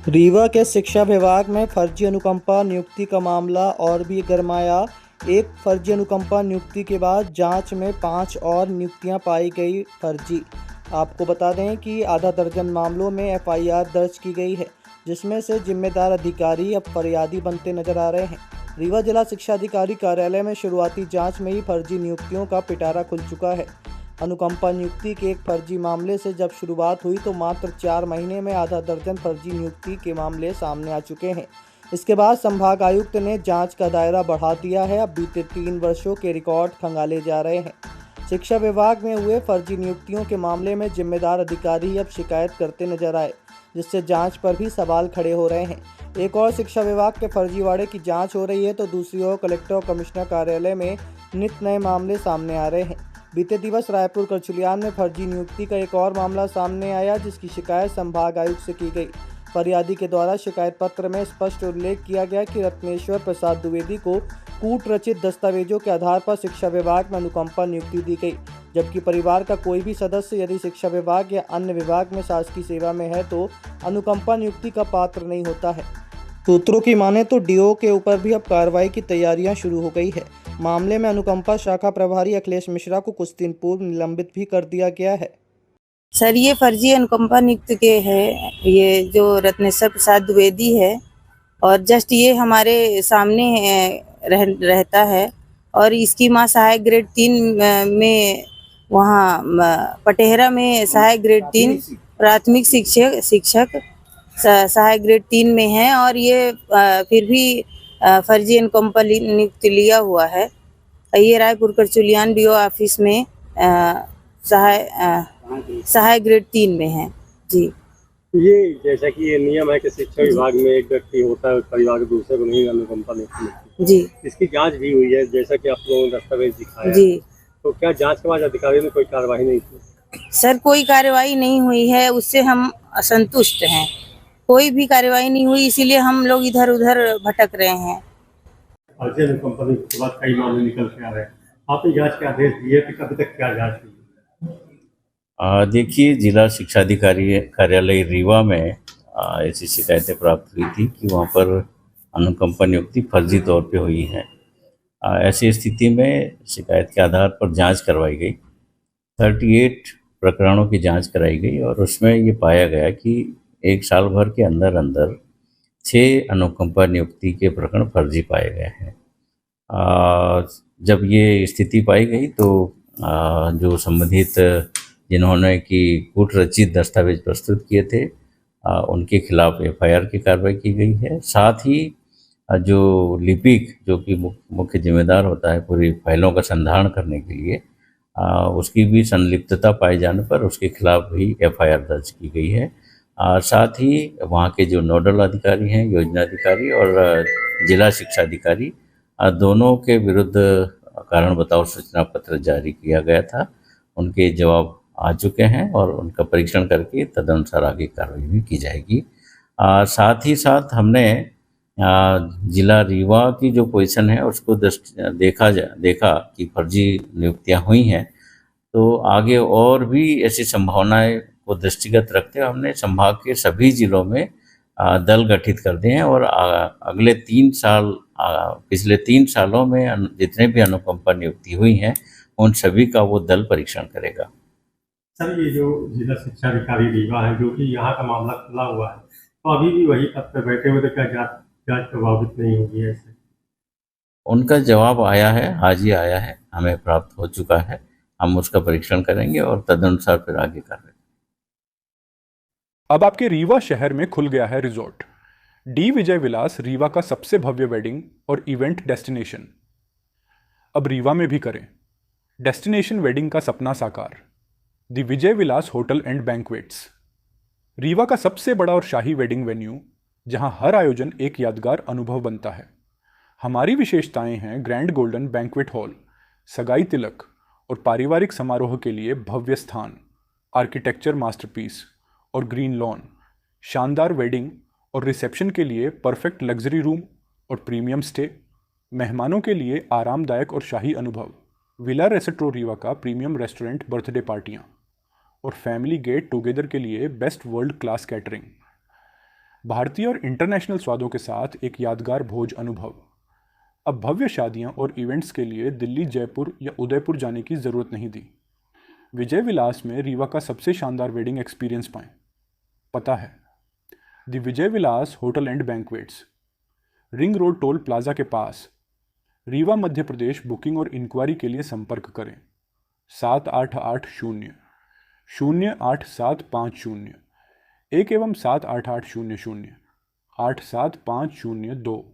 रीवा के शिक्षा विभाग में फर्जी अनुकंपा नियुक्ति का मामला और भी गरमाया। एक फर्जी अनुकंपा नियुक्ति के बाद जांच में 5 और नियुक्तियां पाई गई फर्जी। आपको बता दें कि आधा दर्जन मामलों में एफआईआर दर्ज की गई है, जिसमें से जिम्मेदार अधिकारी अब फरियादी बनते नजर आ रहे हैं। रीवा जिला शिक्षा अधिकारी कार्यालय में शुरुआती जांच में ही फर्जी नियुक्तियों का पिटारा खुल चुका है। अनुकंपा नियुक्ति के एक फर्जी मामले से जब शुरुआत हुई तो मात्र 4 महीने में आधा दर्जन फर्जी नियुक्ति के मामले सामने आ चुके हैं। इसके बाद संभाग आयुक्त ने जांच का दायरा बढ़ा दिया है। अब बीते 3 वर्षों के रिकॉर्ड खंगाले जा रहे हैं। शिक्षा विभाग में हुए फर्जी नियुक्तियों के मामले में जिम्मेदार अधिकारी अब शिकायत करते नजर आए, जिससे जांच पर भी सवाल खड़े हो रहे हैं। एक और शिक्षा विभाग के फर्जीवाड़े की जांच हो रही है तो दूसरी ओर कलेक्टर और कमिश्नर कार्यालय में नित नए मामले सामने आ रहे हैं। बीते दिवस रायपुर करचुलियान में फर्जी नियुक्ति का एक और मामला सामने आया, जिसकी शिकायत संभाग आयुक्त से की गई। फरियादी के द्वारा शिकायत पत्र में स्पष्ट उल्लेख किया गया कि रत्नेश्वर प्रसाद द्विवेदी को कूट रचित दस्तावेजों के आधार पर शिक्षा विभाग में अनुकंपा नियुक्ति दी गई, जबकि परिवार का कोई भी सदस्य यदि शिक्षा विभाग या अन्य विभाग में शासकीय सेवा में है तो अनुकंपा नियुक्ति का पात्र नहीं होता है। सूत्रों की माने तो डीओ के ऊपर भी अब कार्रवाई की तैयारियां शुरू हो गई है। मामले में अनुकंपा शाखा प्रभारी अखिलेश मिश्रा को कुछ दिन पूर्व निलंबित भी कर दिया गया है। सर, ये फर्जी अनुकंपा नियुक्त के है, ये जो रत्नेश्वर प्रसाद द्विवेदी है और जस्ट ये हमारे सामने रहता है और इसकी माँ सहायक ग्रेड 3 में वहाँ पटेहरा में सहायक ग्रेड 3 प्राथमिक शिक्षक सहायक ग्रेड 3 में है और ये फिर भी फर्जी अनुकंपा नियुक्त लिया हुआ है। ये रायपुर करचुलियान डीओ ऑफिस में सहायक ग्रेड 3 में है जी। ये जैसा कि ये नियम है कि शिक्षा विभाग में एक व्यक्ति होता है, परिवार के दूसरे को नहीं अनुकंपा नियुक्ति मिलती जी। इसकी जांच भी हुई है, जैसा कि आप लोगों ने दस्तावेज दिखाया जी। तो क्या जांच के बाद अधिकारियों ने कोई कार्रवाई नहीं की? सर, कोई कार्रवाई नहीं हुई है, उससे हम असंतुष्ट हैं। कोई भी कार्रवाई नहीं हुई, इसीलिए हम लोग इधर उधर भटक रहे हैं। फर्जी अनुकंपा नियुक्ति के बाद कई मामले निकल के आ रहे हैं, आपने जांच के आदेश दिए थे, अभी तक क्या जांच हुई? देखिए, जिला शिक्षा अधिकारी कार्यालय रीवा में ऐसी शिकायतें प्राप्त हुई थी कि वहाँ पर अनुकंपा नियुक्ति फर्जी तौर पे हुई है। ऐसी स्थिति में शिकायत के आधार पर जांच करवाई गई। 38 प्रकरणों की जांच कराई गई और उसमें ये पाया गया कि एक साल भर के अंदर अंदर 6 अनुकंपा नियुक्ति के प्रकरण फर्जी पाए गए हैं। जब ये स्थिति पाई गई तो जो संबंधित जिन्होंने कि कूट रचित दस्तावेज प्रस्तुत किए थे उनके खिलाफ एफआईआर की कार्रवाई की गई है। साथ ही जो लिपिक जो कि मुख्य जिम्मेदार होता है पूरी फाइलों का संधारण करने के लिए, उसकी भी संलिप्तता पाए जाने पर उसके खिलाफ भी एफआईआर दर्ज की गई है। साथ ही वहाँ के जो नोडल अधिकारी हैं, योजना अधिकारी और जिला शिक्षा अधिकारी, दोनों के विरुद्ध कारण बताओ सूचना पत्र जारी किया गया था। उनके जवाब आ चुके हैं और उनका परीक्षण करके तदनुसार आगे कार्रवाई भी की जाएगी। साथ ही साथ हमने जिला रीवा की जो पोजीशन है उसको देखा कि फर्जी नियुक्तियां हुई हैं, तो आगे और भी ऐसी संभावनाएं को दृष्टिगत रखते हुए हमने संभाग के सभी जिलों में दल गठित कर दिए हैं और अगले 3 साल पिछले 3 सालों में जितने भी अनुकंपा नियुक्ति हुई हैं उन सभी का वो दल परीक्षण करेगा। सर, ये जो जिला शिक्षा अधिकारी रीवा है जो कि यहाँ का मामला खुला हुआ है, तो अभी भी वही पद पर बैठे हुए, तो क्या जांच प्रभावित नहीं होगी ऐसे? उनका जवाब आया है, आज ही आया है, हमें प्राप्त हो चुका है। हम उसका परीक्षण करेंगे और तदनुसार फिर आगे करेंगे। अब आपके रीवा शहर में खुल गया है रिजॉर्ट डी विजय विलास, रीवा का सबसे भव्य वेडिंग और इवेंट डेस्टिनेशन। अब रीवा में भी करें डेस्टिनेशन वेडिंग का सपना साकार। The Vijay Vilas hotel and banquets, Rewa का सबसे बड़ा और शाही वेडिंग वेन्यू, जहां हर आयोजन एक यादगार अनुभव बनता है। हमारी विशेषताएं हैं ग्रैंड गोल्डन बैंक्वेट हॉल, सगाई तिलक और पारिवारिक समारोह के लिए भव्य स्थान, आर्किटेक्चर मास्टरपीस और ग्रीन लॉन, शानदार वेडिंग और रिसेप्शन के लिए परफेक्ट लग्जरी रूम और प्रीमियम स्टे, मेहमानों के लिए आरामदायक और शाही अनुभव, विला रेस्ट्रो रीवा का प्रीमियम रेस्टोरेंट बर्थडे पार्टियाँ और फैमिली गेट टुगेदर के लिए बेस्ट वर्ल्ड क्लास कैटरिंग। भारतीय और इंटरनेशनल स्वादों के साथ एक यादगार भोज अनुभव। अब भव्य शादियां और इवेंट्स के लिए दिल्ली, जयपुर या उदयपुर जाने की ज़रूरत नहीं थी। विजय विलास में रीवा का सबसे शानदार वेडिंग एक्सपीरियंस पाएं। पता है the Vijay Vilas hotel and banquets, ring road toll plaza के पास, रीवा, मध्य प्रदेश। बुकिंग और इंक्वायरी के लिए संपर्क करें 7880-08750 1 एवं 7880-0875002।